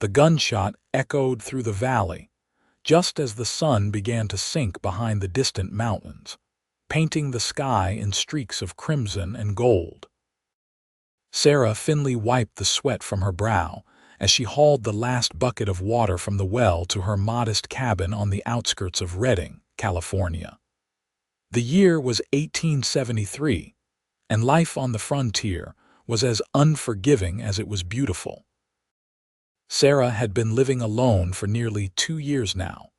The gunshot echoed through the valley, just as the sun began to sink behind the distant mountains, painting the sky in streaks of crimson and gold. Sarah Finley wiped the sweat from her brow as she hauled the last bucket of water from the well to her modest cabin on the outskirts of Redding, California. The year was 1873, and life on the frontier was as unforgiving as it was beautiful. Sarah had been living alone for nearly 2 years now,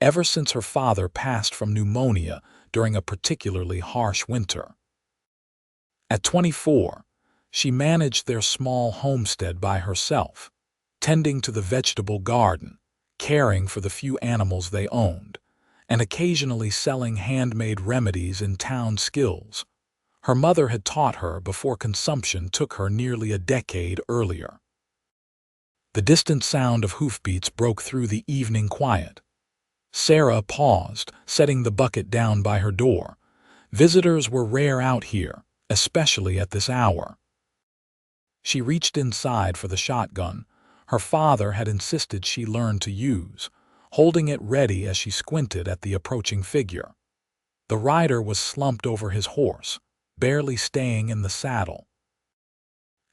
ever since her father passed from pneumonia during a particularly harsh winter. At 24, she managed their small homestead by herself, tending to the vegetable garden, caring for the few animals they owned, and occasionally selling handmade remedies in town skills her mother had taught her before consumption took her nearly a decade earlier. The distant sound of hoofbeats broke through the evening quiet. Sarah paused, setting the bucket down by her door. Visitors were rare out here, especially at this hour. She reached inside for the shotgun her father had insisted she learn to use, holding it ready as she squinted at the approaching figure. The rider was slumped over his horse, barely staying in the saddle.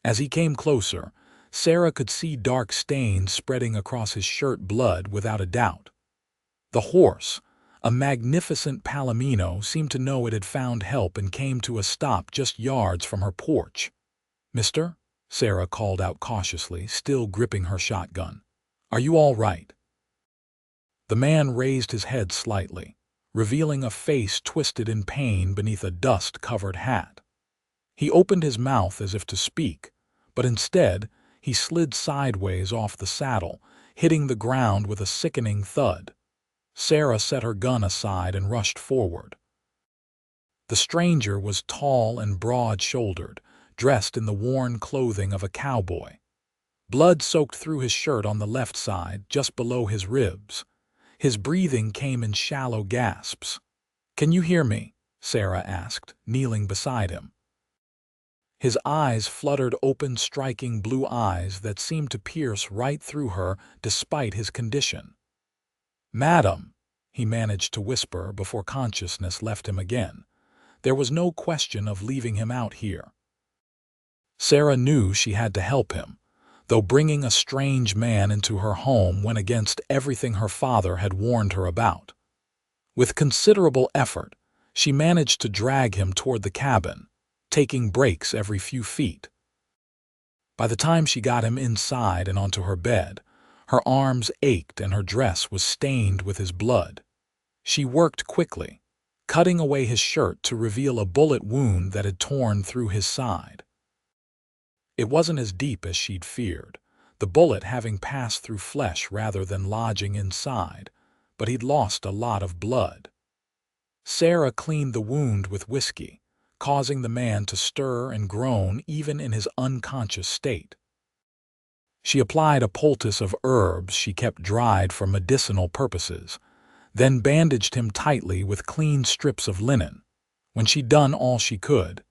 As he came closer, Sarah could see dark stains spreading across his shirt blood without a doubt. The horse, a magnificent Palomino, seemed to know it had found help and came to a stop just yards from her porch. "Mister?" Sarah called out cautiously, still gripping her shotgun. "Are you all right?" The man raised his head slightly, revealing a face twisted in pain beneath a dust-covered hat. He opened his mouth as if to speak, but instead he slid sideways off the saddle, hitting the ground with a sickening thud. Sarah set her gun aside and rushed forward. The stranger was tall and broad-shouldered, dressed in the worn clothing of a cowboy. Blood soaked through his shirt on the left side, just below his ribs. His breathing came in shallow gasps. "Can you hear me?" Sarah asked, kneeling beside him. His eyes fluttered open, striking blue eyes that seemed to pierce right through her despite his condition. "Madam," he managed to whisper before consciousness left him again. There was no question of leaving him out here. Sarah knew she had to help him, though bringing a strange man into her home went against everything her father had warned her about. With considerable effort, she managed to drag him toward the cabin, taking breaks every few feet. By the time she got him inside and onto her bed, her arms ached and her dress was stained with his blood. She worked quickly, cutting away his shirt to reveal a bullet wound that had torn through his side. It wasn't as deep as she'd feared, the bullet having passed through flesh rather than lodging inside, but he'd lost a lot of blood. Sarah cleaned the wound with whiskey, causing the man to stir and groan even in his unconscious state. She applied a poultice of herbs she kept dried for medicinal purposes, then bandaged him tightly with clean strips of linen. When she'd done all she could,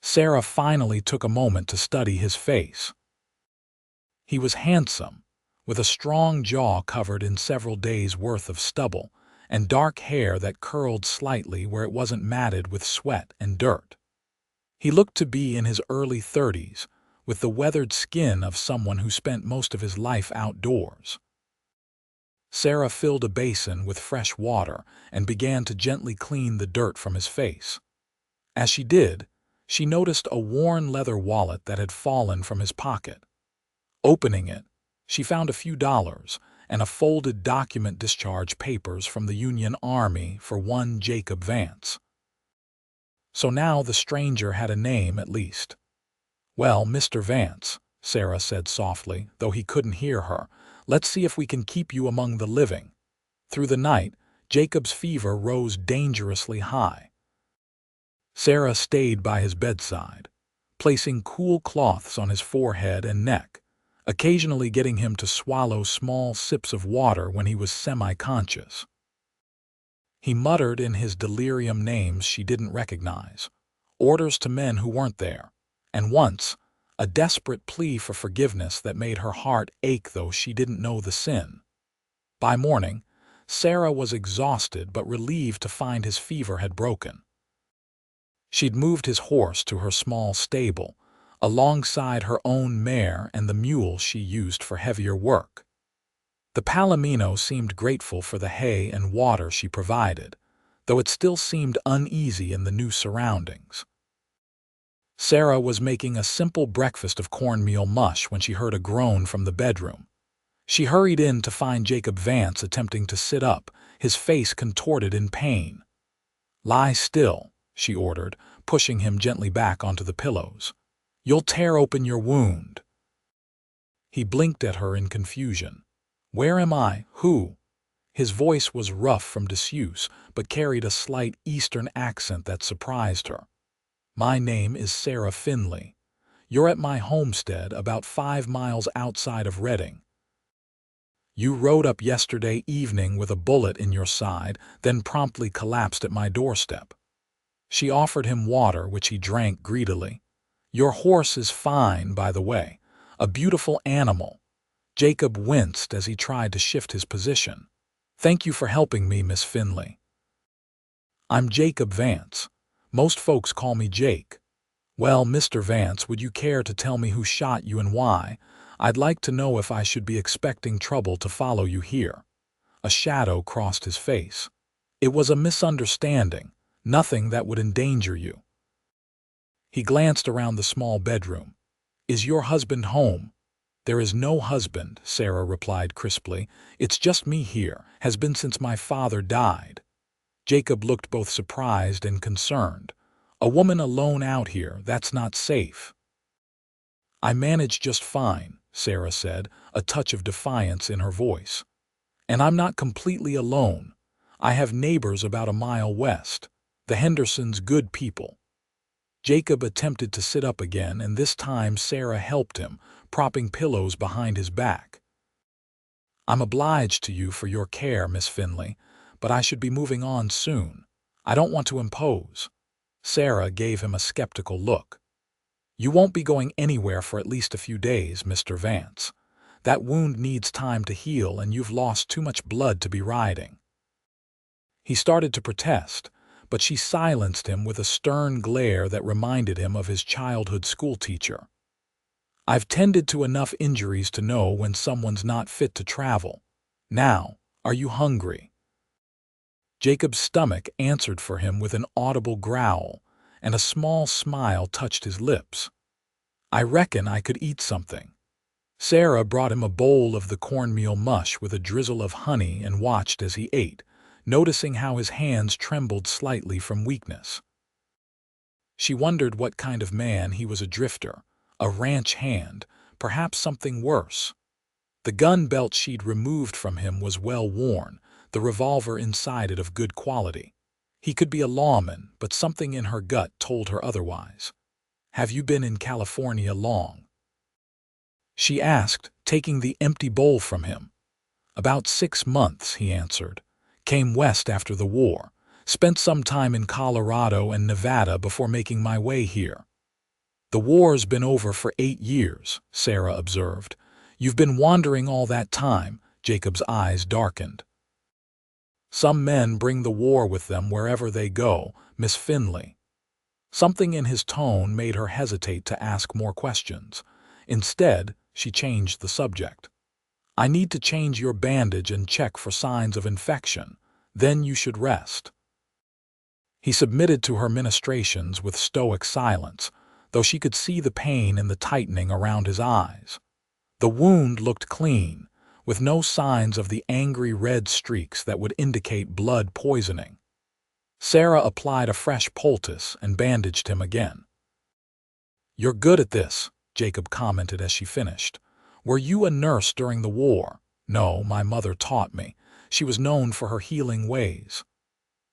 Sarah finally took a moment to study his face. He was handsome, with a strong jaw covered in several days' worth of stubble, and dark hair that curled slightly where it wasn't matted with sweat and dirt. He looked to be in his early 30s, with the weathered skin of someone who spent most of his life outdoors. Sarah filled a basin with fresh water and began to gently clean the dirt from his face. As she did, she noticed a worn leather wallet that had fallen from his pocket. Opening it, she found a few dollars and a folded document discharge papers from the Union Army for one Jacob Vance. So now the stranger had a name at least. "Well, Mr. Vance," Sarah said softly, though he couldn't hear her, "let's see if we can keep you among the living." Through the night, Jacob's fever rose dangerously high. Sarah stayed by his bedside, placing cool cloths on his forehead and neck, occasionally getting him to swallow small sips of water when he was semi-conscious. He muttered in his delirium names she didn't recognize, orders to men who weren't there, and once, a desperate plea for forgiveness that made her heart ache though she didn't know the sin. By morning, Sarah was exhausted but relieved to find his fever had broken. She'd moved his horse to her small stable, alongside her own mare and the mule she used for heavier work. The Palomino seemed grateful for the hay and water she provided, though it still seemed uneasy in the new surroundings. Sarah was making a simple breakfast of cornmeal mush when she heard a groan from the bedroom. She hurried in to find Jacob Vance attempting to sit up, his face contorted in pain. "Lie still," she ordered, pushing him gently back onto the pillows. "You'll tear open your wound." He blinked at her in confusion. "Where am I? Who?" His voice was rough from disuse, but carried a slight Eastern accent that surprised her. "My name is Sarah Finley. You're at my homestead about 5 miles outside of Reading. You rode up yesterday evening with a bullet in your side, then promptly collapsed at my doorstep." She offered him water, which he drank greedily. "Your horse is fine, by the way. A beautiful animal." Jacob winced as he tried to shift his position. "Thank you for helping me, Miss Finley." "I'm Jacob Vance. Most folks call me Jake." "Well, Mr. Vance, would you care to tell me who shot you and why? I'd like to know if I should be expecting trouble to follow you here." A shadow crossed his face. "It was a misunderstanding, nothing that would endanger you." He glanced around the small bedroom. "Is your husband home?" "There is no husband," Sarah replied crisply. "It's just me here, has been since my father died." Jacob looked both surprised and concerned. "A woman alone out here, that's not safe." "I manage just fine," Sarah said, a touch of defiance in her voice. "And I'm not completely alone. I have neighbors about a mile west. The Hendersons, good people." Jacob attempted to sit up again, and this time Sarah helped him, propping pillows behind his back. "I'm obliged to you for your care, Miss Finley, but I should be moving on soon. I don't want to impose." Sarah gave him a skeptical look. "You won't be going anywhere for at least a few days, Mr. Vance. That wound needs time to heal, and you've lost too much blood to be riding." He started to protest, but she silenced him with a stern glare that reminded him of his childhood schoolteacher. "I've tended to enough injuries to know when someone's not fit to travel. Now, are you hungry?" Jacob's stomach answered for him with an audible growl, and a small smile touched his lips. "I reckon I could eat something." Sarah brought him a bowl of the cornmeal mush with a drizzle of honey and watched as he ate, noticing how his hands trembled slightly from weakness. She wondered what kind of man he was, a drifter, a ranch hand, perhaps something worse. The gun belt she'd removed from him was well worn, the revolver inside it of good quality. He could be a lawman, but something in her gut told her otherwise. "Have you been in California long?" she asked, taking the empty bowl from him. "About 6 months," he answered. "Came west after the war. Spent some time in Colorado and Nevada before making my way here." "The war's been over for 8 years, Sarah observed. "You've been wandering all that time." Jacob's eyes darkened. "Some men bring the war with them wherever they go, Miss Finley." Something in his tone made her hesitate to ask more questions. Instead, she changed the subject. "I need to change your bandage and check for signs of infection. Then you should rest." He submitted to her ministrations with stoic silence, though she could see the pain in the tightening around his eyes. The wound looked clean, with no signs of the angry red streaks that would indicate blood poisoning. Sarah applied a fresh poultice and bandaged him again. "You're good at this," Jacob commented as she finished. "Were you a nurse during the war?" "No, my mother taught me. She was known for her healing ways."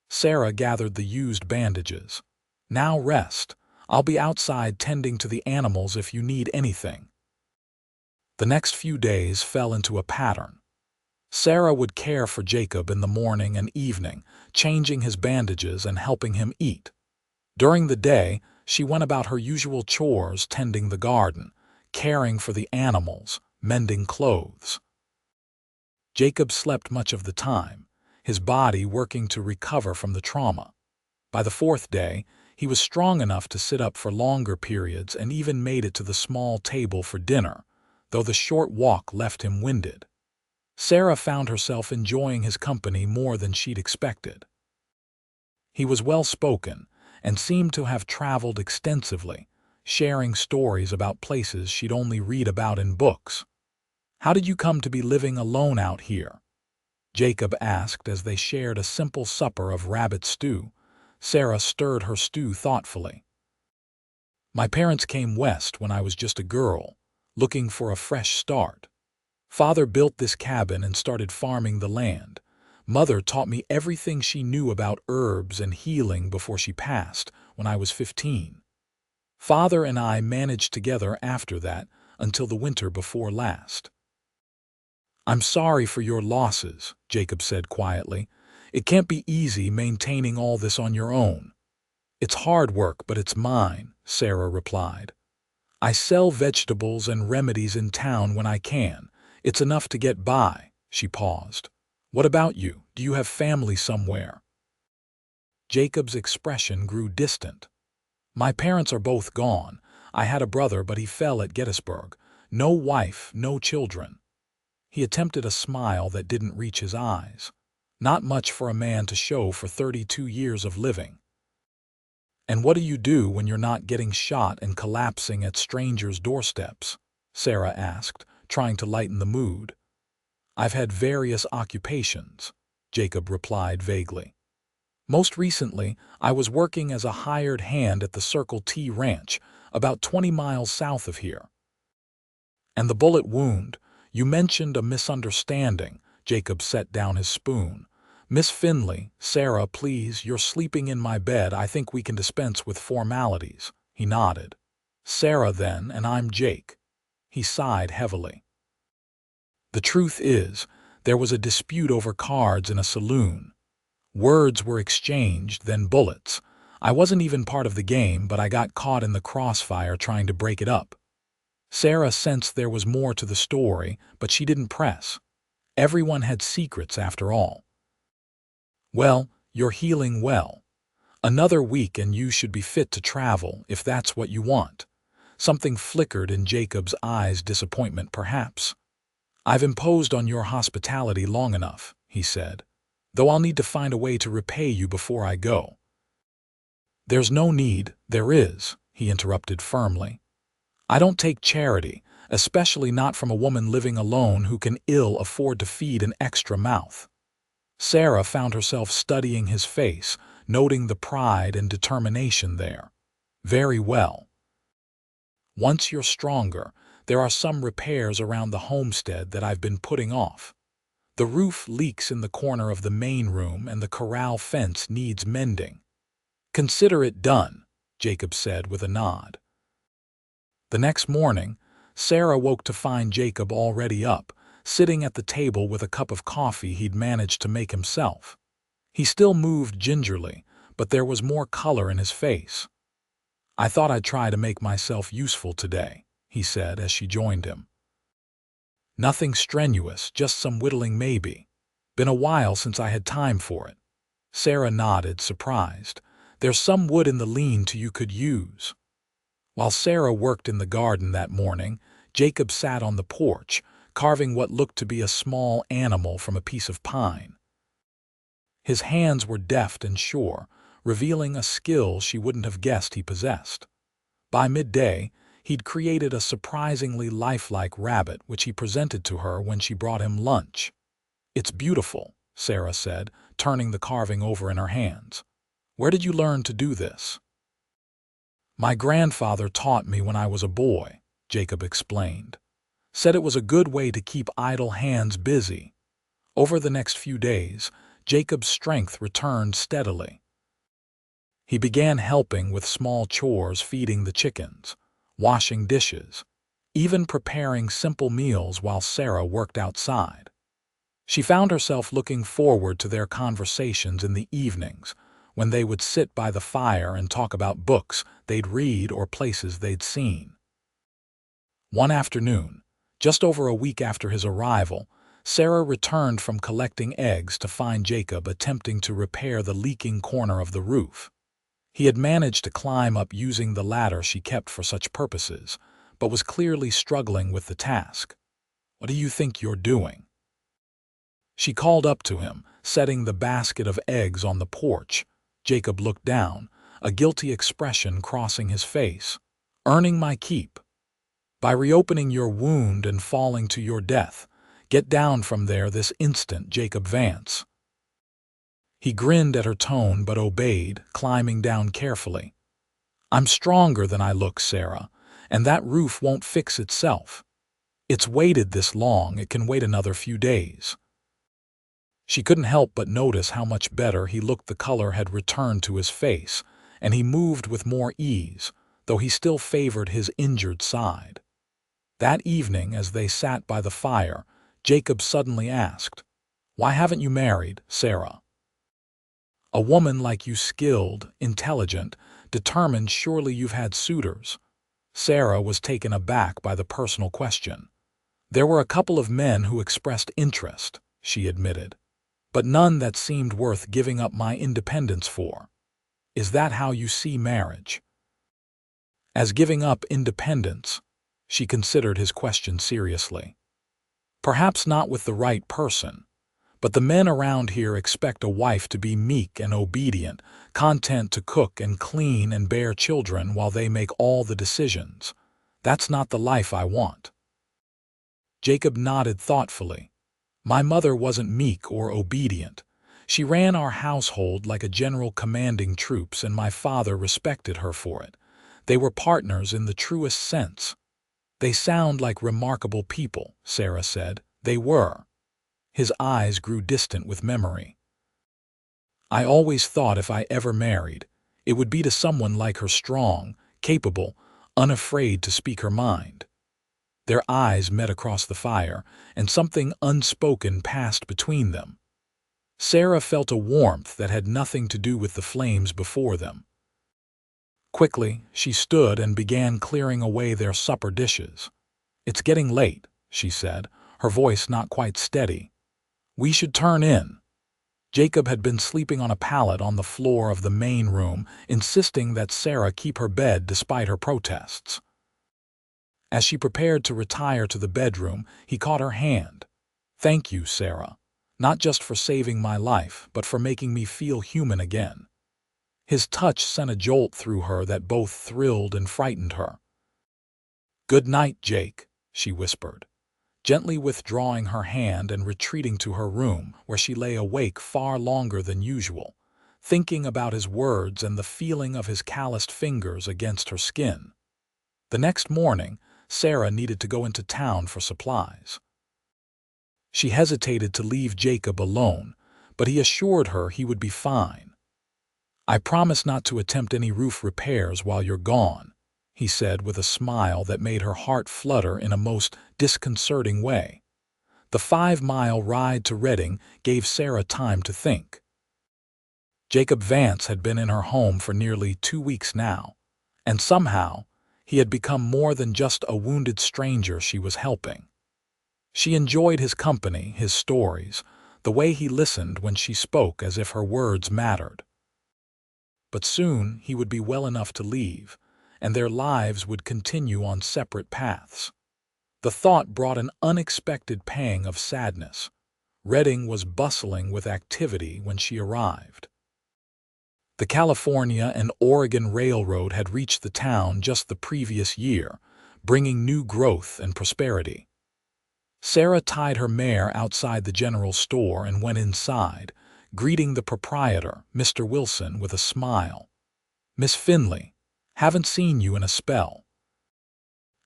Sarah gathered the used bandages. "Now rest. I'll be outside tending to the animals if you need anything." The next few days fell into a pattern. Sarah would care for Jacob in the morning and evening, changing his bandages and helping him eat. During the day, she went about her usual chores, tending the garden, caring for the animals, mending clothes. Jacob slept much of the time, his body working to recover from the trauma. By the fourth day, he was strong enough to sit up for longer periods and even made it to the small table for dinner, though the short walk left him winded. Sarah found herself enjoying his company more than she'd expected. He was well-spoken and seemed to have traveled extensively, sharing stories about places she'd only read about in books. "How did you come to be living alone out here?" Jacob asked as they shared a simple supper of rabbit stew. Sarah stirred her stew thoughtfully. "My parents came west when I was just a girl, looking for a fresh start. Father built this cabin and started farming the land. Mother taught me everything she knew about herbs and healing before she passed when I was 15. Father and I managed together after that until the winter before last." "I'm sorry for your losses," Jacob said quietly. "It can't be easy maintaining all this on your own." "It's hard work, but it's mine," Sarah replied. "I sell vegetables and remedies in town when I can. It's enough to get by." She paused. "What about you? Do you have family somewhere?" Jacob's expression grew distant. "My parents are both gone. I had a brother, but he fell at Gettysburg. No wife, no children." He attempted a smile that didn't reach his eyes. Not much for a man to show for 32 years of living. "And what do you do when you're not getting shot and collapsing at strangers' doorsteps?" Sarah asked, trying to lighten the mood. "I've had various occupations," Jacob replied vaguely. "Most recently, I was working as a hired hand at the Circle T Ranch, about 20 miles south of here." "And the bullet wound? You mentioned a misunderstanding." Jacob set down his spoon. "Miss Finley, Sarah, please, you're sleeping in my bed. I think we can dispense with formalities." He nodded. "Sarah then, and I'm Jake." He sighed heavily. "The truth is, there was a dispute over cards in a saloon. Words were exchanged, then bullets. I wasn't even part of the game, but I got caught in the crossfire trying to break it up." Sarah sensed there was more to the story, but she didn't press. Everyone had secrets after all. "Well, you're healing well. Another week and you should be fit to travel, if that's what you want." Something flickered in Jacob's eyes, disappointment perhaps. "I've imposed on your hospitality long enough," he said, "though I'll need to find a way to repay you before I go." "There's no need." "There is," he interrupted firmly. "I don't take charity, especially not from a woman living alone who can ill afford to feed an extra mouth." Sarah found herself studying his face, noting the pride and determination there. "Very well. Once you're stronger, there are some repairs around the homestead that I've been putting off. The roof leaks in the corner of the main room and the corral fence needs mending." "Consider it done," Jacob said with a nod. The next morning, Sarah woke to find Jacob already up, sitting at the table with a cup of coffee he'd managed to make himself. He still moved gingerly, but there was more color in his face. "I thought I'd try to make myself useful today," he said as she joined him. "Nothing strenuous, just some whittling maybe. Been a while since I had time for it." Sarah nodded, surprised. "There's some wood in the lean-to you could use." While Sarah worked in the garden that morning, Jacob sat on the porch, carving what looked to be a small animal from a piece of pine. His hands were deft and sure, revealing a skill she wouldn't have guessed he possessed. By midday, he'd created a surprisingly lifelike rabbit which he presented to her when she brought him lunch. "It's beautiful," Sarah said, turning the carving over in her hands. "Where did you learn to do this?" "My grandfather taught me when I was a boy," Jacob explained. "Said it was a good way to keep idle hands busy." Over the next few days, Jacob's strength returned steadily. He began helping with small chores, feeding the chickens, washing dishes, even preparing simple meals while Sarah worked outside. She found herself looking forward to their conversations in the evenings, when they would sit by the fire and talk about books they'd read or places they'd seen. One afternoon, just over a week after his arrival, Sarah returned from collecting eggs to find Jacob attempting to repair the leaking corner of the roof. He had managed to climb up using the ladder she kept for such purposes, but was clearly struggling with the task. "What do you think you're doing?" She called up to him, setting the basket of eggs on the porch. Jacob looked down, a guilty expression crossing his face. "Earning my keep. By reopening your wound and falling to your death. Get down from there this instant, Jacob Vance." He grinned at her tone but obeyed, climbing down carefully. "I'm stronger than I look, Sarah, and that roof won't fix itself. It's waited this long, it can wait another few days." She couldn't help but notice how much better he looked. The color had returned to his face, and he moved with more ease, though he still favored his injured side. That evening, as they sat by the fire, Jacob suddenly asked, "Why haven't you married, Sarah? A woman like you, skilled, intelligent, determined, surely you've had suitors." Sarah was taken aback by the personal question. "There were a couple of men who expressed interest," she admitted, "but none that seemed worth giving up my independence for." "Is that how you see marriage?" "As giving up independence?" She considered his question seriously. "Perhaps not with the right person. But the men around here expect a wife to be meek and obedient, content to cook and clean and bear children while they make all the decisions. That's not the life I want." Jacob nodded thoughtfully. "My mother wasn't meek or obedient. She ran our household like a general commanding troops, and my father respected her for it. They were partners in the truest sense." "They sound like remarkable people," Sarah said. "They were." His eyes grew distant with memory. "I always thought if I ever married, it would be to someone like her, strong, capable, unafraid to speak her mind." Their eyes met across the fire, and something unspoken passed between them. Sarah felt a warmth that had nothing to do with the flames before them. Quickly, she stood and began clearing away their supper dishes. "It's getting late," she said, her voice not quite steady. "We should turn in." Jacob had been sleeping on a pallet on the floor of the main room, insisting that Sarah keep her bed despite her protests. As she prepared to retire to the bedroom, he caught her hand. "Thank you, Sarah. Not just for saving my life, but for making me feel human again." His touch sent a jolt through her that both thrilled and frightened her. "Good night, Jake," she whispered, gently withdrawing her hand and retreating to her room, where she lay awake far longer than usual, thinking about his words and the feeling of his calloused fingers against her skin. The next morning, Sarah needed to go into town for supplies. She hesitated to leave Jacob alone, but he assured her he would be fine. "I promise not to attempt any roof repairs while you're gone," he said with a smile that made her heart flutter in a most disconcerting way. The 5-mile ride to Reading gave Sarah time to think. Jacob Vance had been in her home for nearly 2 weeks now, and somehow he had become more than just a wounded stranger she was helping. She enjoyed his company, his stories, the way he listened when she spoke as if her words mattered. But soon he would be well enough to leave, and their lives would continue on separate paths. The thought brought an unexpected pang of sadness. Reading was bustling with activity when she arrived. The California and Oregon Railroad had reached the town just the previous year, bringing new growth and prosperity. Sarah tied her mare outside the general store and went inside, greeting the proprietor, Mr. Wilson, with a smile. "Miss Finley, haven't seen you in a spell."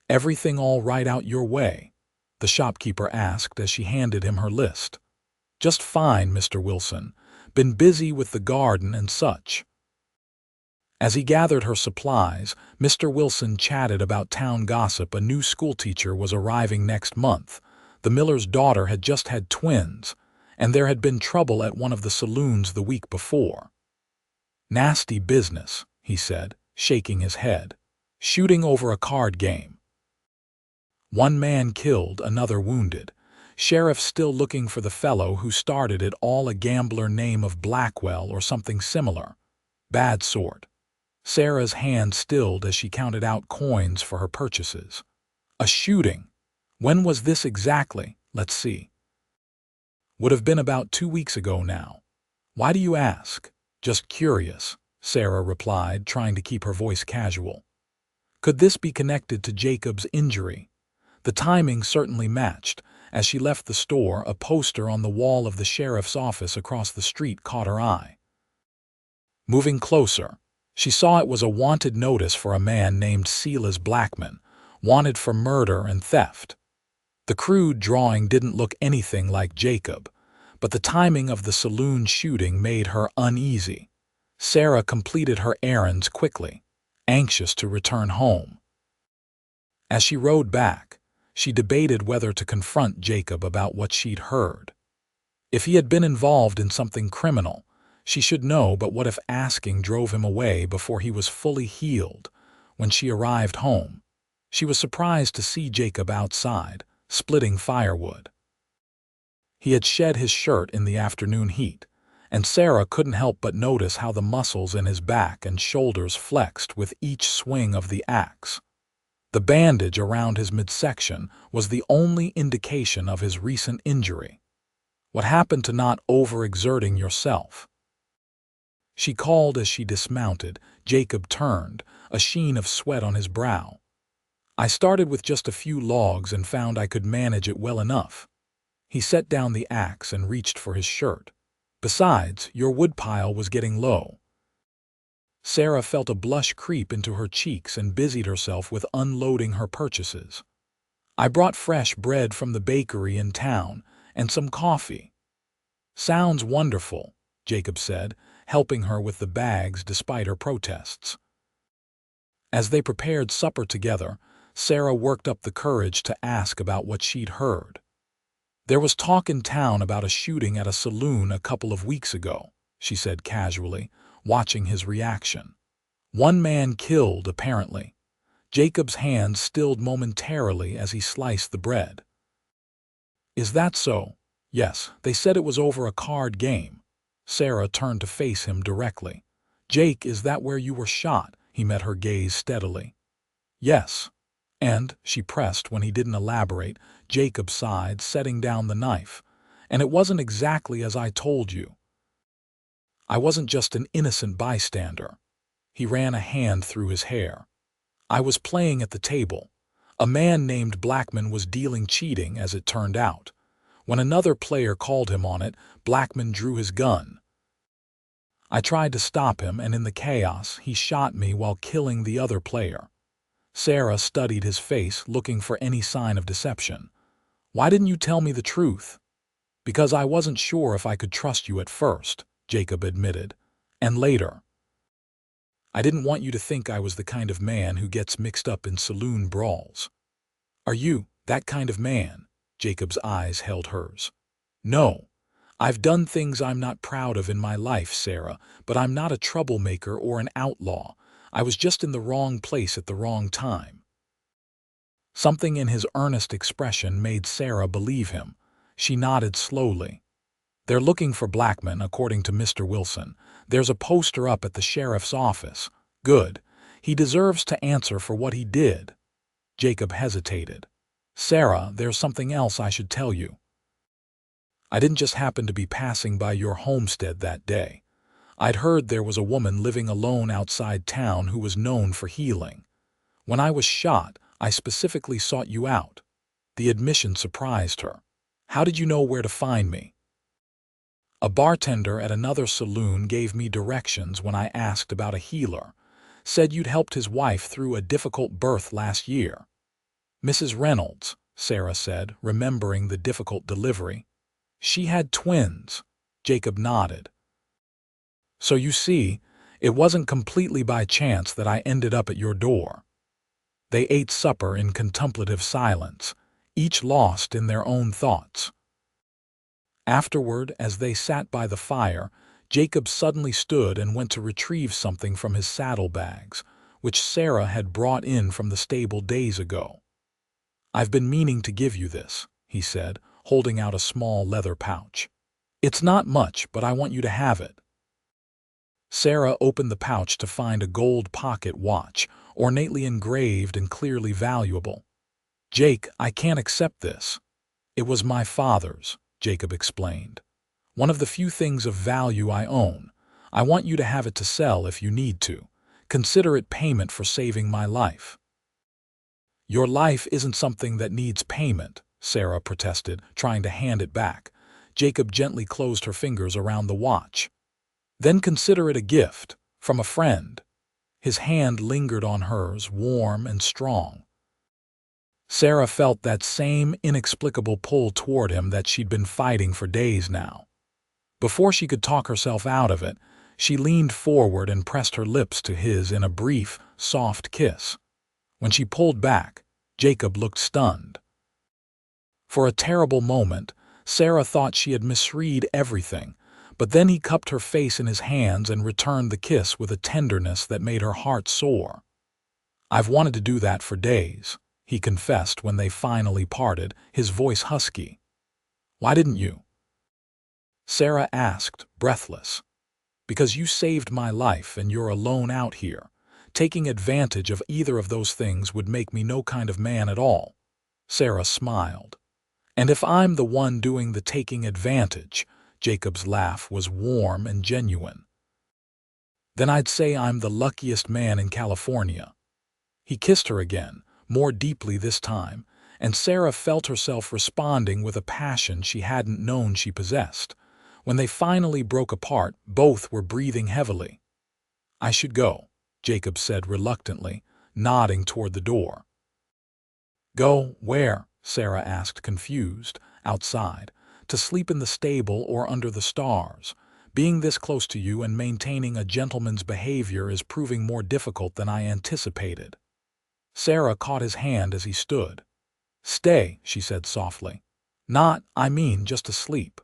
"Everything all right out your way?" the shopkeeper asked as she handed him her list. "Just fine, Mr. Wilson. Been busy with the garden and such." As he gathered her supplies, Mr. Wilson chatted about town gossip. A new schoolteacher was arriving next month. The miller's daughter had just had twins, and there had been trouble at one of the saloons the week before. "Nasty business," he said, shaking his head. "Shooting over a card game." One man killed, another wounded. Sheriff still looking for the fellow who started it all, a gambler name of Blackwell or something similar. Bad sort. Sarah's hand stilled as she counted out coins for her purchases. A shooting. When was this exactly? Let's see. Would have been about 2 weeks ago now. Why do you ask? Just curious, Sarah replied, trying to keep her voice casual. Could this be connected to Jacob's injury? The timing certainly matched. As she left the store, a poster on the wall of the sheriff's office across the street caught her eye. Moving closer, she saw it was a wanted notice for a man named Silas Blackman, wanted for murder and theft. The crude drawing didn't look anything like Jacob, but the timing of the saloon shooting made her uneasy. Sarah completed her errands quickly, anxious to return home. As she rode back, she debated whether to confront Jacob about what she'd heard. If he had been involved in something criminal, she should know, but what if asking drove him away before he was fully healed? When she arrived home, she was surprised to see Jacob outside, splitting firewood. He had shed his shirt in the afternoon heat, and Sarah couldn't help but notice how the muscles in his back and shoulders flexed with each swing of the axe. The bandage around his midsection was the only indication of his recent injury. What happened to not overexerting yourself? She called as she dismounted. Jacob turned, a sheen of sweat on his brow. I started with just a few logs and found I could manage it well enough. He set down the axe and reached for his shirt. Besides, your woodpile was getting low. Sarah felt a blush creep into her cheeks and busied herself with unloading her purchases. I brought fresh bread from the bakery in town and some coffee. Sounds wonderful, Jacob said, helping her with the bags despite her protests. As they prepared supper together, Sarah worked up the courage to ask about what she'd heard. There was talk in town about a shooting at a saloon a couple of weeks ago, she said casually, watching his reaction. One man killed, apparently. Jacob's hand stilled momentarily as he sliced the bread. Is that so? Yes, they said it was over a card game. Sarah turned to face him directly. Jake, is that where you were shot? He met her gaze steadily. Yes. And, she pressed when he didn't elaborate. Jacob sighed, setting down the knife. And it wasn't exactly as I told you. I wasn't just an innocent bystander. He ran a hand through his hair. I was playing at the table. A man named Blackman was dealing cheating, as it turned out. When another player called him on it, Blackman drew his gun. I tried to stop him, and in the chaos, he shot me while killing the other player. Sarah studied his face, looking for any sign of deception. Why didn't you tell me the truth? Because I wasn't sure if I could trust you at first, Jacob admitted. And later. I didn't want you to think I was the kind of man who gets mixed up in saloon brawls. Are you that kind of man? Jacob's eyes held hers. No. I've done things I'm not proud of in my life, Sarah, but I'm not a troublemaker or an outlaw. I was just in the wrong place at the wrong time. Something in his earnest expression made Sarah believe him. She nodded slowly. They're looking for Blackman, according to Mr. Wilson. There's a poster up at the sheriff's office. Good. He deserves to answer for what he did. Jacob hesitated. Sarah, there's something else I should tell you. I didn't just happen to be passing by your homestead that day. I'd heard there was a woman living alone outside town who was known for healing. When I was shot, I specifically sought you out. The admission surprised her. How did you know where to find me? A bartender at another saloon gave me directions when I asked about a healer. Said you'd helped his wife through a difficult birth last year. Mrs. Reynolds, Sarah said, remembering the difficult delivery. She had twins. Jacob nodded. So you see, it wasn't completely by chance that I ended up at your door. They ate supper in contemplative silence, each lost in their own thoughts. Afterward, as they sat by the fire, Jacob suddenly stood and went to retrieve something from his saddlebags, which Sarah had brought in from the stable days ago. "I've been meaning to give you this," he said, holding out a small leather pouch. "It's not much, but I want you to have it." Sarah opened the pouch to find a gold pocket watch, ornately engraved and clearly valuable. "Jake, I can't accept this." "It was my father's," Jacob explained. "One of the few things of value I own. I want you to have it to sell if you need to. Consider it payment for saving my life." "Your life isn't something that needs payment," Sarah protested, trying to hand it back. Jacob gently closed her fingers around the watch. "Then consider it a gift, from a friend." His hand lingered on hers, warm and strong. Sarah felt that same inexplicable pull toward him that she'd been fighting for days now. Before she could talk herself out of it, she leaned forward and pressed her lips to his in a brief, soft kiss. When she pulled back, Jacob looked stunned. For a terrible moment, Sarah thought she had misread everything, but then he cupped her face in his hands and returned the kiss with a tenderness that made her heart soar. "I've wanted to do that for days," he confessed when they finally parted, his voice husky. "Why didn't you?" Sarah asked, breathless. "Because you saved my life and you're alone out here. Taking advantage of either of those things would make me no kind of man at all." Sarah smiled. "And if I'm the one doing the taking advantage," Jacob's laugh was warm and genuine, "then I'd say I'm the luckiest man in California." He kissed her again, more deeply this time, and Sarah felt herself responding with a passion she hadn't known she possessed. When they finally broke apart, both were breathing heavily. "I should go," Jacob said reluctantly, nodding toward the door. "Go where?" Sarah asked, confused. "Outside. To sleep in the stable or under the stars. Being this close to you and maintaining a gentleman's behavior is proving more difficult than I anticipated." Sarah caught his hand as he stood. "Stay," she said softly. I mean just to sleep."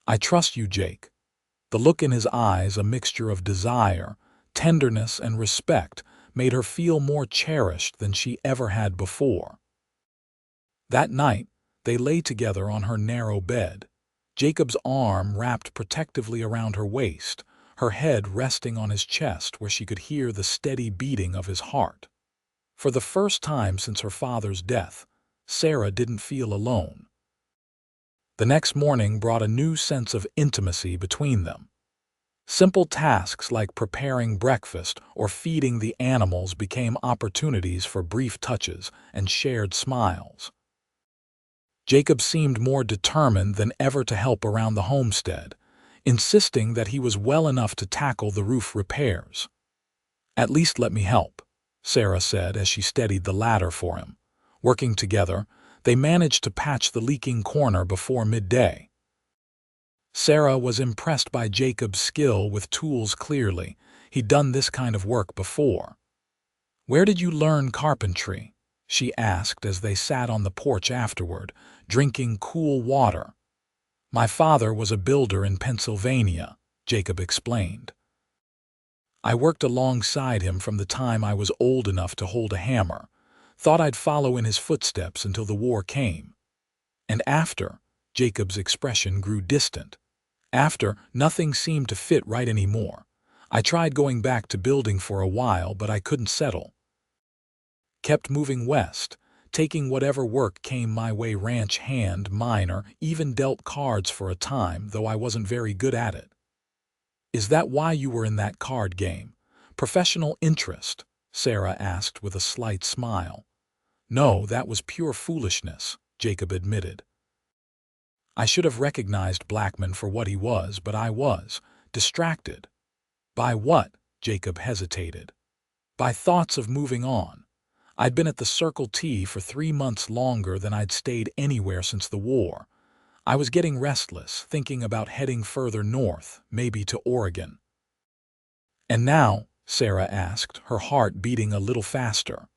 "I trust you, Jake." The look in his eyes, a mixture of desire, tenderness, and respect, made her feel more cherished than she ever had before. That night, they lay together on her narrow bed, Jacob's arm wrapped protectively around her waist, her head resting on his chest where she could hear the steady beating of his heart. For the first time since her father's death, Sarah didn't feel alone. The next morning brought a new sense of intimacy between them. Simple tasks like preparing breakfast or feeding the animals became opportunities for brief touches and shared smiles. Jacob seemed more determined than ever to help around the homestead, insisting that he was well enough to tackle the roof repairs. "At least let me help," Sarah said as she steadied the ladder for him. Working together, they managed to patch the leaking corner before midday. Sarah was impressed by Jacob's skill with tools clearly. He'd done this kind of work before. "Where did you learn carpentry?" she asked as they sat on the porch afterward, drinking cool water. "My father was a builder in Pennsylvania," Jacob explained. "I worked alongside him from the time I was old enough to hold a hammer. Thought I'd follow in his footsteps until the war came." And after, Jacob's expression grew distant. "After, nothing seemed to fit right anymore. I tried going back to building for a while, but I couldn't settle. Kept moving west, taking whatever work came my way, ranch hand, miner, even dealt cards for a time, though I wasn't very good at it." "Is that why you were in that card game? Professional interest?" Sarah asked with a slight smile. "No, that was pure foolishness," Jacob admitted. "I should have recognized Blackman for what he was, but I was distracted." "By what?" Jacob hesitated. "By thoughts of moving on. I'd been at the Circle T for 3 months longer than I'd stayed anywhere since the war. I was getting restless, thinking about heading further north, maybe to Oregon." "And now?" Sarah asked, her heart beating a little faster.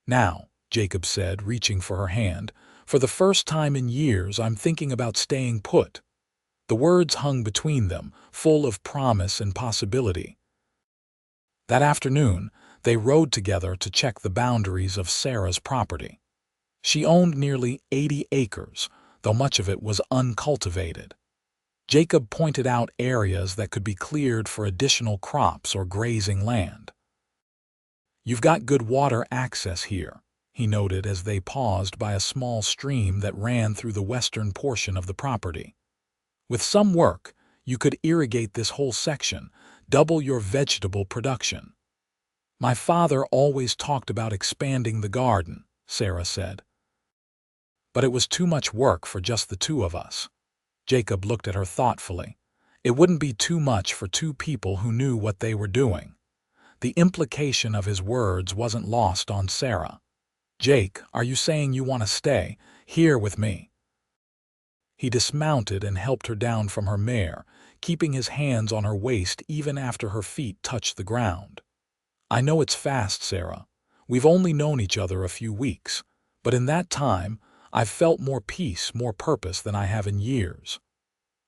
"Now," Jacob said, reaching for her hand, "for the first time in years I'm thinking about staying put." The words hung between them, full of promise and possibility. That afternoon, they rode together to check the boundaries of Sarah's property. She owned nearly 80 acres, though much of it was uncultivated. Jacob pointed out areas that could be cleared for additional crops or grazing land. "You've got good water access here," he noted as they paused by a small stream that ran through the western portion of the property. "With some work, you could irrigate this whole section, double your vegetable production." "My father always talked about expanding the garden," Sarah said. "But it was too much work for just the two of us." Jacob looked at her thoughtfully. It wouldn't be too much for two people who knew what they were doing. The implication of his words wasn't lost on Sarah. "Jake, are you saying you want to stay here with me?" He dismounted and helped her down from her mare, keeping his hands on her waist even after her feet touched the ground. "I know it's fast, Sarah. We've only known each other a few weeks, but in that time, I've felt more peace, more purpose than I have in years."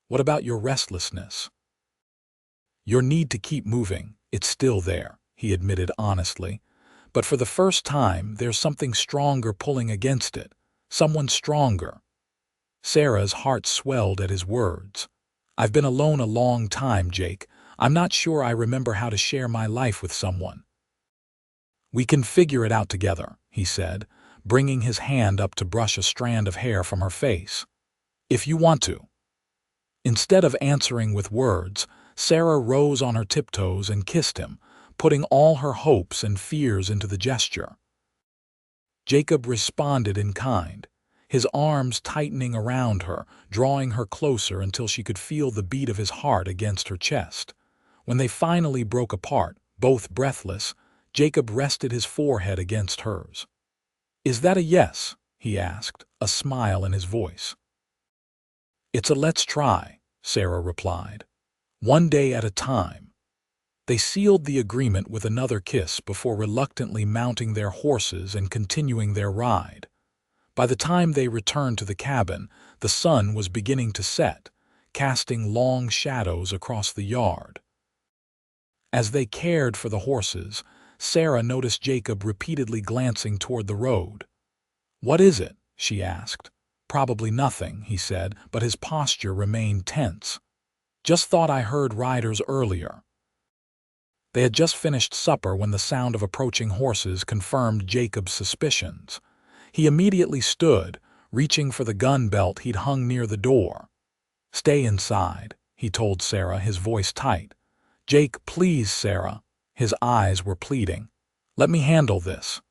"What about your restlessness?" "Your need to keep moving, it's still there," he admitted honestly. "But for the first time, there's something stronger pulling against it. Someone stronger." Sarah's heart swelled at his words. "I've been alone a long time, Jake. I'm not sure I remember how to share my life with someone." "We can figure it out together," he said, bringing his hand up to brush a strand of hair from her face. "If you want to." Instead of answering with words, Sarah rose on her tiptoes and kissed him, putting all her hopes and fears into the gesture. Jacob responded in kind, his arms tightening around her, drawing her closer until she could feel the beat of his heart against her chest. When they finally broke apart, both breathless, Jacob rested his forehead against hers. "Is that a yes?" he asked, a smile in his voice. "It's a let's try," Sarah replied. "One day at a time." They sealed the agreement with another kiss before reluctantly mounting their horses and continuing their ride. By the time they returned to the cabin, the sun was beginning to set, casting long shadows across the yard. As they cared for the horses, Sarah noticed Jacob repeatedly glancing toward the road. "What is it?" she asked. "Probably nothing," he said, but his posture remained tense. "Just thought I heard riders earlier." They had just finished supper when the sound of approaching horses confirmed Jacob's suspicions. He immediately stood, reaching for the gun belt he'd hung near the door. "Stay inside," he told Sarah, his voice tight. "Jake, please, Sarah." His eyes were pleading. "Let me handle this."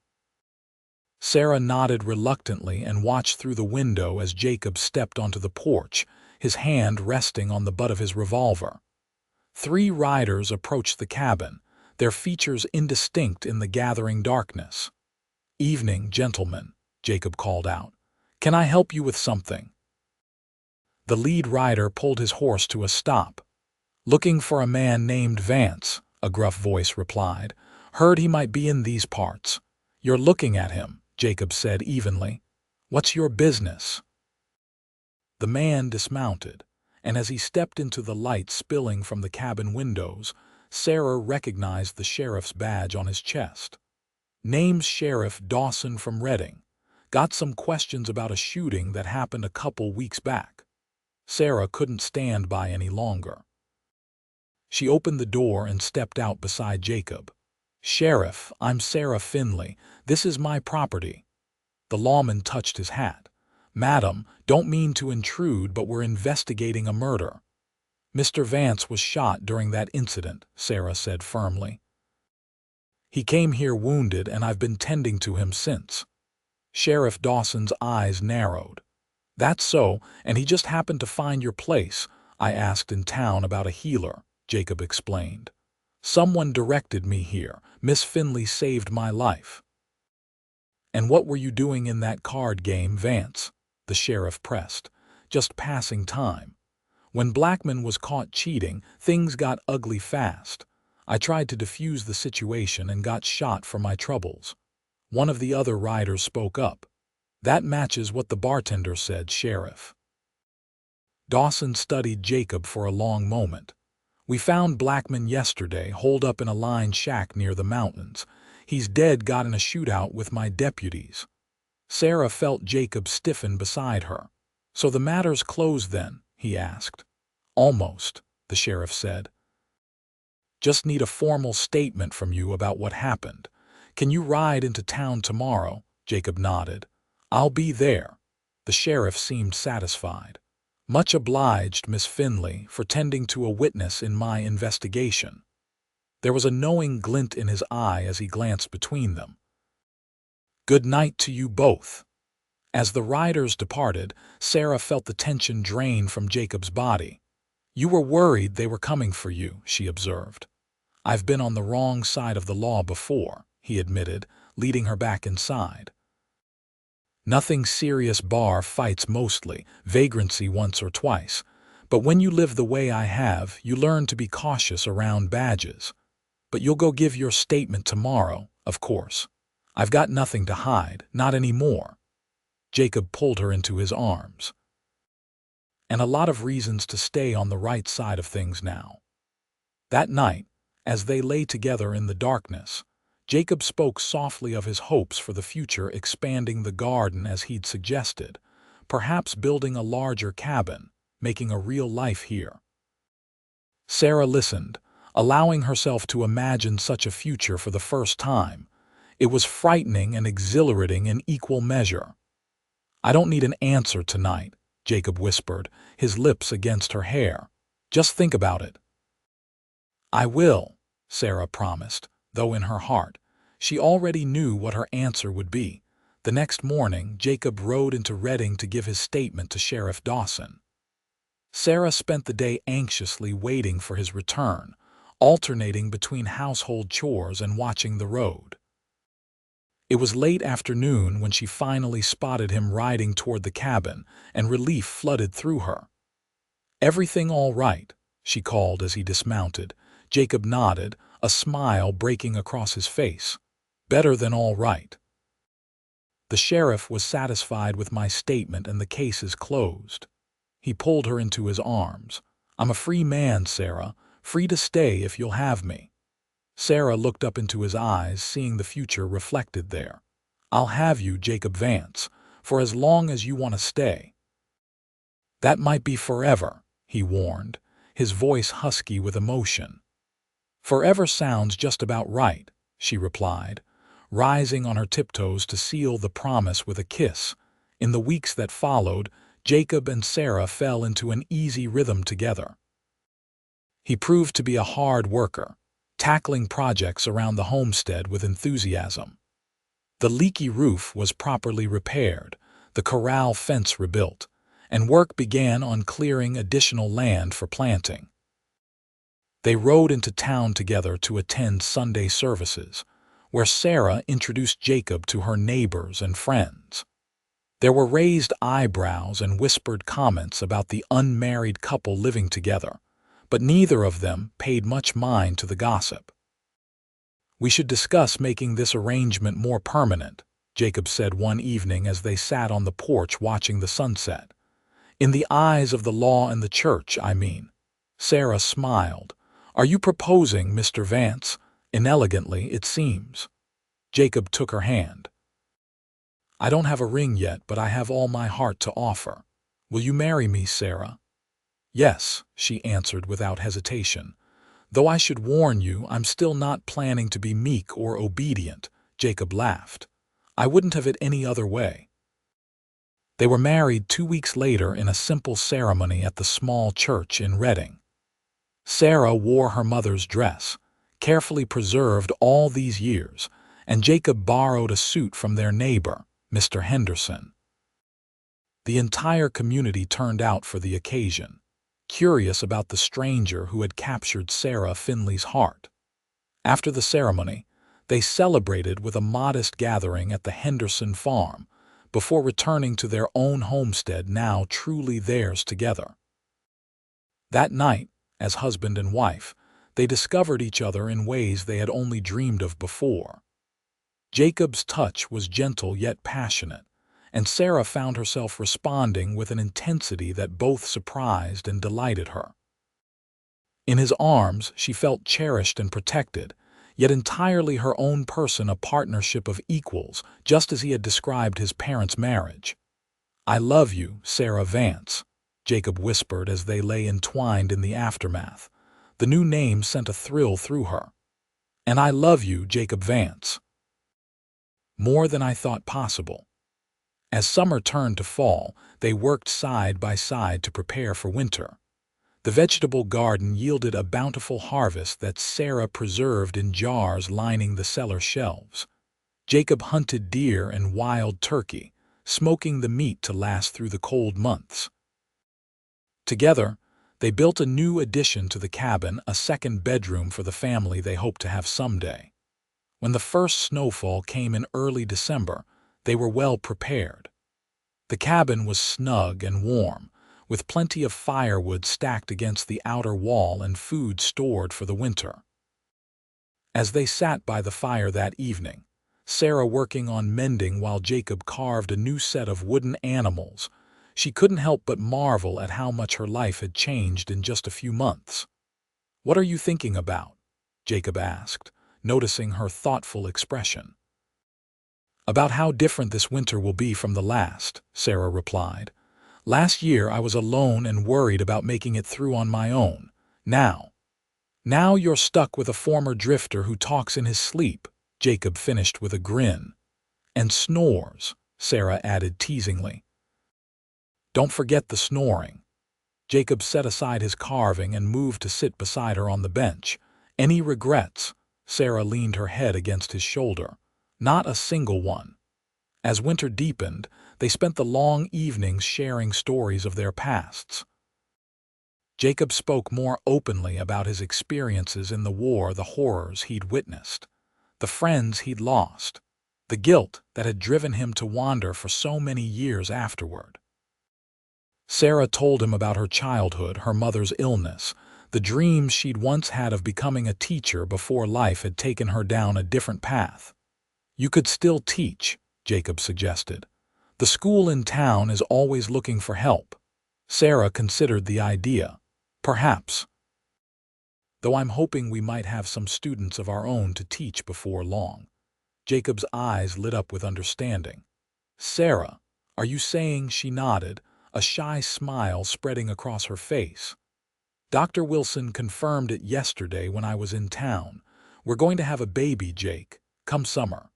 Sarah nodded reluctantly and watched through the window as Jacob stepped onto the porch, his hand resting on the butt of his revolver. 3 riders approached the cabin, their features indistinct in the gathering darkness. "Evening, gentlemen," Jacob called out. "Can I help you with something?" The lead rider pulled his horse to a stop. "Looking for a man named Vance," a gruff voice replied. "Heard he might be in these parts." "You're looking at him," Jacob said evenly. "What's your business?" The man dismounted, and as he stepped into the light spilling from the cabin windows, Sarah recognized the sheriff's badge on his chest. "Name's Sheriff Dawson from Redding. Got some questions about a shooting that happened a couple weeks back." Sarah couldn't stand by any longer. She opened the door and stepped out beside Jacob. "Sheriff, I'm Sarah Finley. This is my property." The lawman touched his hat. "Madam, don't mean to intrude, but we're investigating a murder." "Mr. Vance was shot during that incident," Sarah said firmly. "He came here wounded and I've been tending to him since." Sheriff Dawson's eyes narrowed. "That's so, and he just happened to find your place. I asked in town about a healer," Jacob explained. "Someone directed me here. Miss Finley saved my life." "And what were you doing in that card game, Vance?" the sheriff pressed. "Just passing time. When Blackman was caught cheating, things got ugly fast. I tried to defuse the situation and got shot for my troubles." One of the other riders spoke up. "That matches what the bartender said, Sheriff." Dawson studied Jacob for a long moment. "We found Blackman yesterday, holed up in a lined shack near the mountains. He's dead, got in a shootout with my deputies." Sarah felt Jacob stiffen beside her. "So the matter's closed then?" he asked. "Almost," the sheriff said. "Just need a formal statement from you about what happened. Can you ride into town tomorrow?" Jacob nodded. "I'll be there." The sheriff seemed satisfied. "Much obliged, Miss Finley, for tending to a witness in my investigation." There was a knowing glint in his eye as he glanced between them. "Good night to you both." As the riders departed, Sarah felt the tension drain from Jacob's body. "You were worried they were coming for you," she observed. "I've been on the wrong side of the law before," he admitted, leading her back inside. "Nothing serious, bar fights mostly, vagrancy once or twice. But when you live the way I have, you learn to be cautious around badges. But you'll go give your statement tomorrow, of course. I've got nothing to hide, not anymore." Jacob pulled her into his arms. "And a lot of reasons to stay on the right side of things now." That night, as they lay together in the darkness, Jacob spoke softly of his hopes for the future, expanding the garden as he'd suggested, perhaps building a larger cabin, making a real life here. Sarah listened, allowing herself to imagine such a future for the first time. It was frightening and exhilarating in equal measure. "I don't need an answer tonight," Jacob whispered, his lips against her hair. "Just think about it." "I will," Sarah promised, though in her heart, she already knew what her answer would be. The next morning, Jacob rode into Reading to give his statement to Sheriff Dawson. Sarah spent the day anxiously waiting for his return, alternating between household chores and watching the road. It was late afternoon when she finally spotted him riding toward the cabin, and relief flooded through her. "Everything all right?" she called as he dismounted. Jacob nodded, a smile breaking across his face. "Better than all right." "The sheriff was satisfied with my statement and the case is closed." He pulled her into his arms. "I'm a free man, Sarah, free to stay if you'll have me." Sarah looked up into his eyes, seeing the future reflected there. "I'll have you, Jacob Vance, for as long as you want to stay." "That might be forever," he warned, his voice husky with emotion. "Forever sounds just about right," she replied, rising on her tiptoes to seal the promise with a kiss. In the weeks that followed, Jacob and Sarah fell into an easy rhythm together. He proved to be a hard worker, tackling projects around the homestead with enthusiasm. The leaky roof was properly repaired, the corral fence rebuilt, and work began on clearing additional land for planting. They rode into town together to attend Sunday services, where Sarah introduced Jacob to her neighbors and friends. There were raised eyebrows and whispered comments about the unmarried couple living together, but neither of them paid much mind to the gossip. "We should discuss making this arrangement more permanent," Jacob said one evening as they sat on the porch watching the sunset. "In the eyes of the law and the church, I mean." Sarah smiled. "Are you proposing, Mr. Vance?" "Inelegantly, it seems." Jacob took her hand. "I don't have a ring yet, but I have all my heart to offer. Will you marry me, Sarah?" "Yes," she answered without hesitation. "Though I should warn you, I'm still not planning to be meek or obedient," Jacob laughed. "I wouldn't have it any other way." They were married 2 weeks later in a simple ceremony at the small church in Reading. Sarah wore her mother's dress, carefully preserved all these years, and Jacob borrowed a suit from their neighbor, Mr. Henderson. The entire community turned out for the occasion, curious about the stranger who had captured Sarah Finley's heart. After the ceremony, they celebrated with a modest gathering at the Henderson farm before returning to their own homestead, now truly theirs together. That night, as husband and wife, they discovered each other in ways they had only dreamed of before. Jacob's touch was gentle yet passionate, and Sarah found herself responding with an intensity that both surprised and delighted her. In his arms, she felt cherished and protected, yet entirely her own person, a partnership of equals, just as he had described his parents' marriage. "I love you, Sarah Vance," Jacob whispered as they lay entwined in the aftermath. The new name sent a thrill through her. "And I love you, Jacob Vance." More than I thought possible. As summer turned to fall, they worked side by side to prepare for winter. The vegetable garden yielded a bountiful harvest that Sarah preserved in jars lining the cellar shelves. Jacob hunted deer and wild turkey, smoking the meat to last through the cold months. Together, they built a new addition to the cabin, a second bedroom for the family they hoped to have someday. When the first snowfall came in early December, they were well prepared. The cabin was snug and warm, with plenty of firewood stacked against the outer wall and food stored for the winter. As they sat by the fire that evening, Sarah working on mending while Jacob carved a new set of wooden animals, she couldn't help but marvel at how much her life had changed in just a few months. "What are you thinking about?" Jacob asked, noticing her thoughtful expression. "About how different this winter will be from the last," Sarah replied. "Last year I was alone and worried about making it through on my own. Now you're stuck with a former drifter who talks in his sleep," Jacob finished with a grin. "And snores," Sarah added teasingly. "Don't forget the snoring." Jacob set aside his carving and moved to sit beside her on the bench. "Any regrets?" Sarah leaned her head against his shoulder. "Not a single one." As winter deepened, they spent the long evenings sharing stories of their pasts. Jacob spoke more openly about his experiences in the war, the horrors he'd witnessed, the friends he'd lost, the guilt that had driven him to wander for so many years afterward. Sarah told him about her childhood, her mother's illness, the dreams she'd once had of becoming a teacher before life had taken her down a different path. "You could still teach," Jacob suggested. "The school in town is always looking for help." Sarah considered the idea. "Perhaps. Though I'm hoping we might have some students of our own to teach before long." Jacob's eyes lit up with understanding. "Sarah, are you saying?" She nodded, a shy smile spreading across her face. "Dr. Wilson confirmed it yesterday when I was in town. We're going to have a baby, Jake, come summer."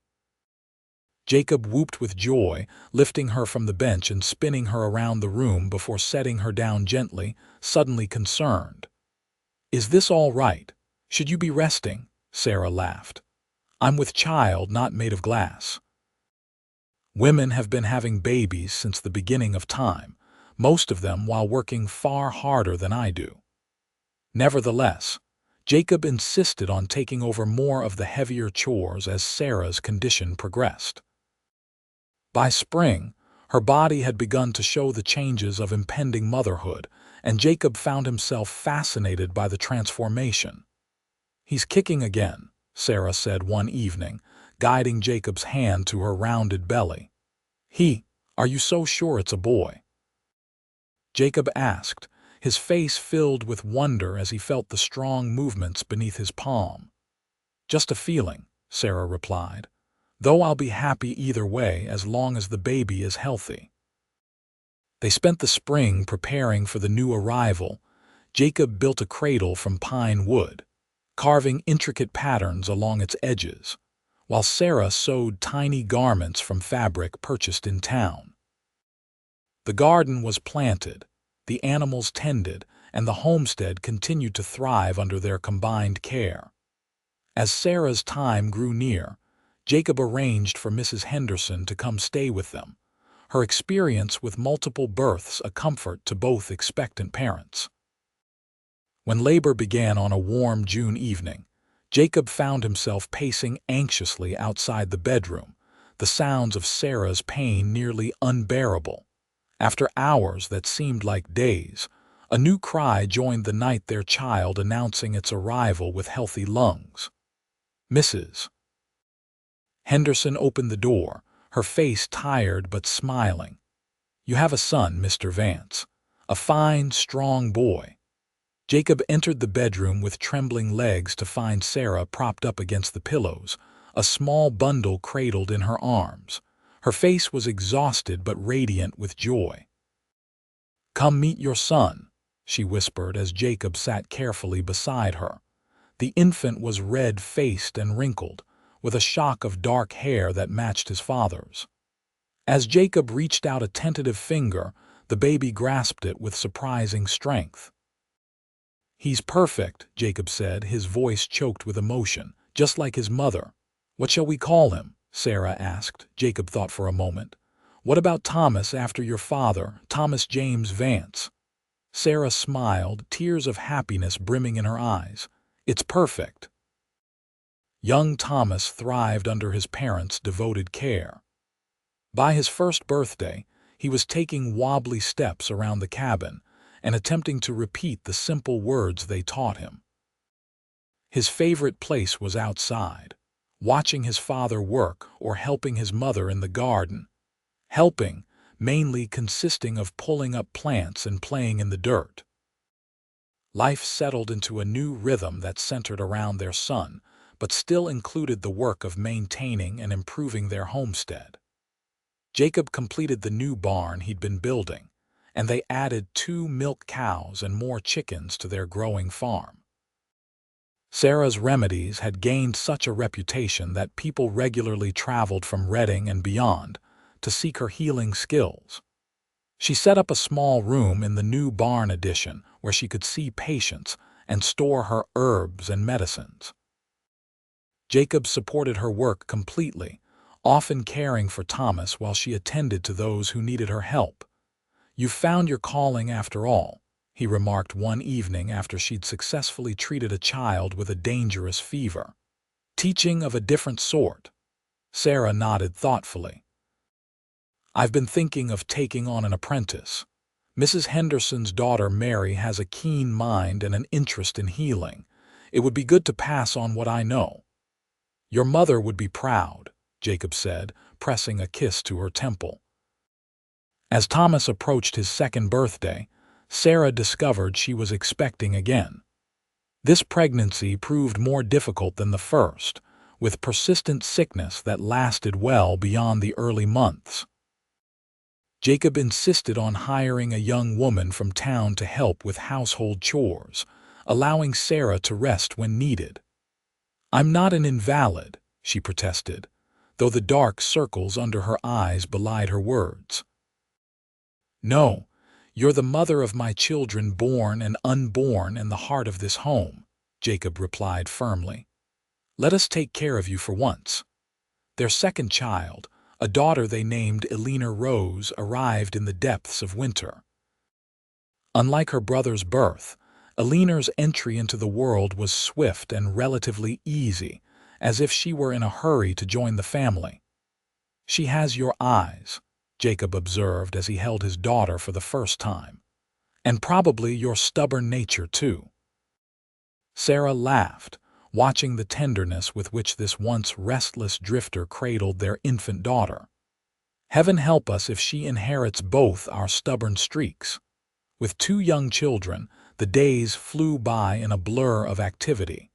Jacob whooped with joy, lifting her from the bench and spinning her around the room before setting her down gently, suddenly concerned. "Is this all right? Should you be resting?" Sarah laughed. "I'm with child, not made of glass." Women have been having babies since the beginning of time, most of them while working far harder than I do. Nevertheless, Jacob insisted on taking over more of the heavier chores as Sarah's condition progressed. By spring, her body had begun to show the changes of impending motherhood, and Jacob found himself fascinated by the transformation. "He's kicking again," Sarah said one evening, guiding Jacob's hand to her rounded belly. Are you so sure it's a boy?" Jacob asked, his face filled with wonder as he felt the strong movements beneath his palm. "Just a feeling," Sarah replied. "Though I'll be happy either way as long as the baby is healthy." They spent the spring preparing for the new arrival. Jacob built a cradle from pine wood, carving intricate patterns along its edges, while Sarah sewed tiny garments from fabric purchased in town. The garden was planted, the animals tended, and the homestead continued to thrive under their combined care. As Sarah's time grew near, Jacob arranged for Mrs. Henderson to come stay with them, her experience with multiple births a comfort to both expectant parents. When labor began on a warm June evening, Jacob found himself pacing anxiously outside the bedroom, the sounds of Sarah's pain nearly unbearable. After hours that seemed like days, a new cry joined the night, their child announcing its arrival with healthy lungs. Mrs. Henderson opened the door, her face tired but smiling. "You have a son, Mr. Vance. A fine, strong boy." Jacob entered the bedroom with trembling legs to find Sarah propped up against the pillows, a small bundle cradled in her arms. Her face was exhausted but radiant with joy. "Come meet your son," she whispered as Jacob sat carefully beside her. The infant was red-faced and wrinkled, with a shock of dark hair that matched his father's. As Jacob reached out a tentative finger, the baby grasped it with surprising strength. "He's perfect," Jacob said, his voice choked with emotion, "just like his mother." "What shall we call him?" Sarah asked. Jacob thought for a moment. "What about Thomas after your father, Thomas James Vance?" Sarah smiled, tears of happiness brimming in her eyes. "It's perfect." Young Thomas thrived under his parents' devoted care. By his first birthday, he was taking wobbly steps around the cabin and attempting to repeat the simple words they taught him. His favorite place was outside, watching his father work or helping his mother in the garden. Helping, mainly consisting of pulling up plants and playing in the dirt. Life settled into a new rhythm that centered around their son, but still included the work of maintaining and improving their homestead. Jacob completed the new barn he'd been building, and they added 2 milk cows and more chickens to their growing farm. Sarah's remedies had gained such a reputation that people regularly traveled from Reading and beyond to seek her healing skills. She set up a small room in the new barn addition where she could see patients and store her herbs and medicines. Jacob supported her work completely, often caring for Thomas while she attended to those who needed her help. "You've found your calling after all," he remarked one evening after she'd successfully treated a child with a dangerous fever. "Teaching of a different sort." Sarah nodded thoughtfully. "I've been thinking of taking on an apprentice. Mrs. Henderson's daughter Mary has a keen mind and an interest in healing. It would be good to pass on what I know." "Your mother would be proud," Jacob said, pressing a kiss to her temple. As Thomas approached his second birthday, Sarah discovered she was expecting again. This pregnancy proved more difficult than the first, with persistent sickness that lasted well beyond the early months. Jacob insisted on hiring a young woman from town to help with household chores, allowing Sarah to rest when needed. "I'm not an invalid," she protested, though the dark circles under her eyes belied her words. "No, you're the mother of my children born and unborn in the heart of this home," Jacob replied firmly. "Let us take care of you for once." Their second child, a daughter they named Elena Rose, arrived in the depths of winter. Unlike her brother's birth, Elena's entry into the world was swift and relatively easy, as if she were in a hurry to join the family. "She has your eyes," Jacob observed as he held his daughter for the first time. "And probably your stubborn nature, too." Sarah laughed, watching the tenderness with which this once restless drifter cradled their infant daughter. "Heaven help us if she inherits both our stubborn streaks." With 2 young children, the days flew by in a blur of activity.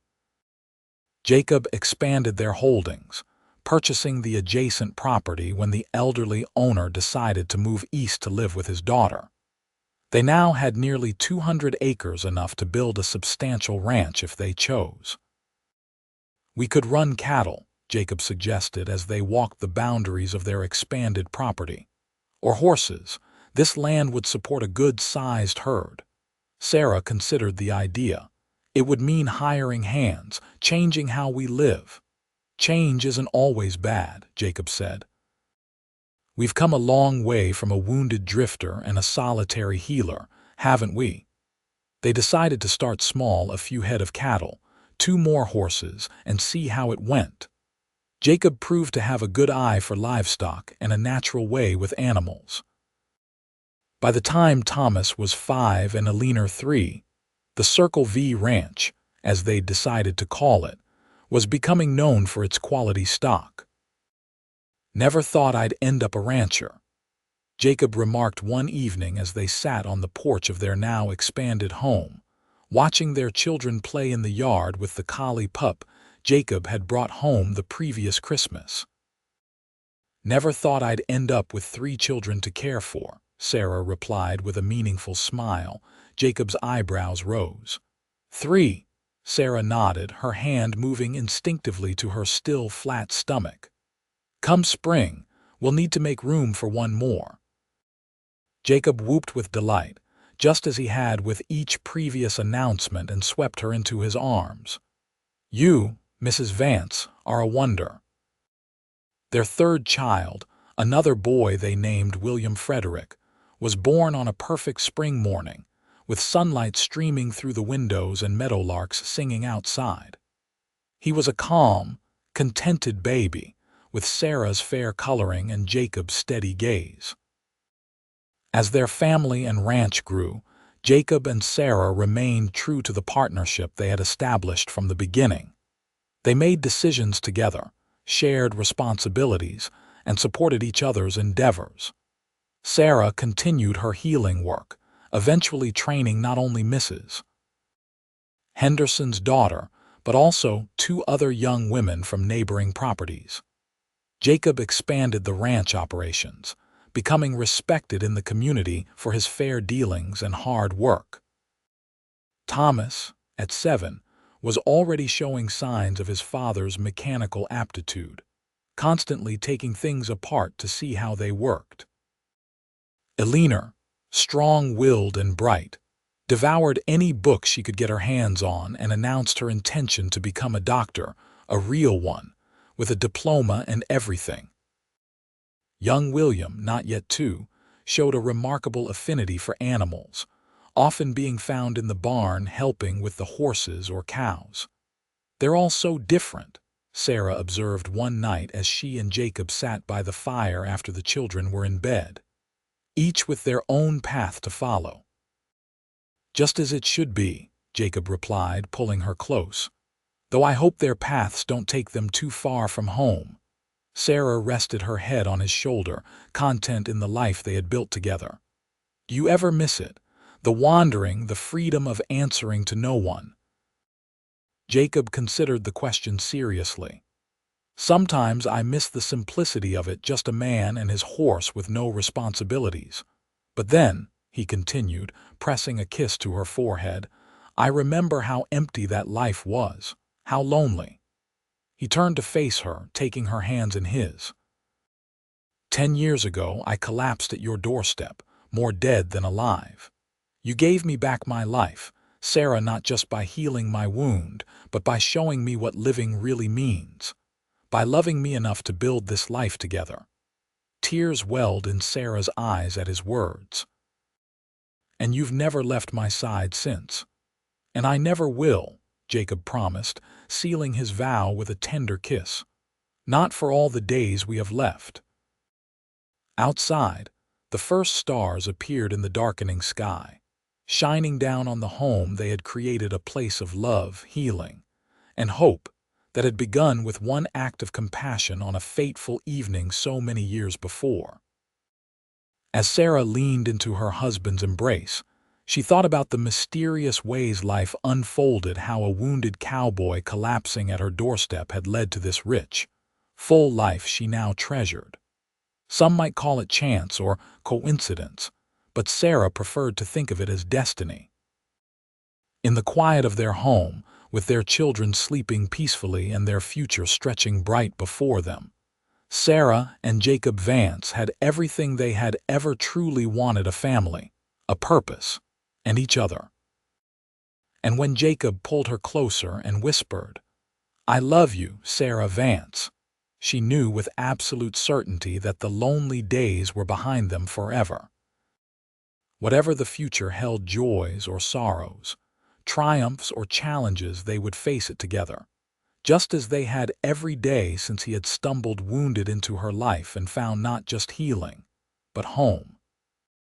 Jacob expanded their holdings, purchasing the adjacent property when the elderly owner decided to move east to live with his daughter. They now had nearly 200 acres, enough to build a substantial ranch if they chose. "We could run cattle," Jacob suggested as they walked the boundaries of their expanded property. "Or horses. This land would support a good-sized herd." Sarah considered the idea. "It would mean hiring hands, changing how we live." "Change isn't always bad," Jacob said. "We've come a long way from a wounded drifter and a solitary healer, haven't we?" They decided to start small, a few head of cattle, 2 more horses, and see how it went. Jacob proved to have a good eye for livestock and a natural way with animals. By the time Thomas was 5 and Elena 3, the Circle V Ranch, as they decided to call it, was becoming known for its quality stock. "Never thought I'd end up a rancher," Jacob remarked one evening as they sat on the porch of their now expanded home, Watching their children play in the yard with the collie pup Jacob had brought home the previous Christmas. "Never thought I'd end up with 3 children to care for," Sarah replied with a meaningful smile. Jacob's eyebrows rose. "3?" Sarah nodded, her hand moving instinctively to her still flat stomach. "Come spring, we'll need to make room for one more." Jacob whooped with delight, just as he had with each previous announcement, and swept her into his arms. "You, Mrs. Vance, are a wonder." Their third child, another boy they named William Frederick, was born on a perfect spring morning, with sunlight streaming through the windows and meadowlarks singing outside. He was a calm, contented baby, with Sarah's fair coloring and Jacob's steady gaze. As their family and ranch grew, Jacob and Sarah remained true to the partnership they had established from the beginning. They made decisions together, shared responsibilities, and supported each other's endeavors. Sarah continued her healing work, eventually training not only Mrs. Henderson's daughter, but also 2 other young women from neighboring properties. Jacob expanded the ranch operations, becoming respected in the community for his fair dealings and hard work. Thomas, at 7, was already showing signs of his father's mechanical aptitude, constantly taking things apart to see how they worked. Eleanor, strong-willed and bright, devoured any book she could get her hands on and announced her intention to become a doctor, a real one, with a diploma and everything. Young William, not yet 2, showed a remarkable affinity for animals, often being found in the barn helping with the horses or cows. "They're all so different," Sarah observed one night as she and Jacob sat by the fire after the children were in bed. "Each with their own path to follow." "Just as it should be," Jacob replied, pulling her close. "Though I hope their paths don't take them too far from home." Sarah rested her head on his shoulder, content in the life they had built together. "Do you ever miss it? The wandering, the freedom of answering to no one?" Jacob considered the question seriously. "Sometimes I miss the simplicity of it, just a man and his horse with no responsibilities. But then," he continued, pressing a kiss to her forehead, "I remember how empty that life was, how lonely." He turned to face her, taking her hands in his. 10 years ago, I collapsed at your doorstep, more dead than alive. You gave me back my life, Sarah, not just by healing my wound, but by showing me what living really means, by loving me enough to build this life together." Tears welled in Sarah's eyes at his words. "And you've never left my side since." "And I never will," Jacob promised, sealing his vow with a tender kiss. "Not for all the days we have left." Outside, the first stars appeared in the darkening sky, shining down on the home they had created, a place of love, healing, and hope that had begun with one act of compassion on a fateful evening so many years before. As Sarah leaned into her husband's embrace, she thought about the mysterious ways life unfolded, how a wounded cowboy collapsing at her doorstep had led to this rich, full life she now treasured. Some might call it chance or coincidence, but Sarah preferred to think of it as destiny. In the quiet of their home, with their children sleeping peacefully and their future stretching bright before them, Sarah and Jacob Vance had everything they had ever truly wanted: a family, a purpose, and each other. And when Jacob pulled her closer and whispered, "I love you, Sarah Vance," she knew with absolute certainty that the lonely days were behind them forever. Whatever the future held, joys or sorrows, triumphs or challenges, they would face it together, just as they had every day since he had stumbled wounded into her life and found not just healing, but home.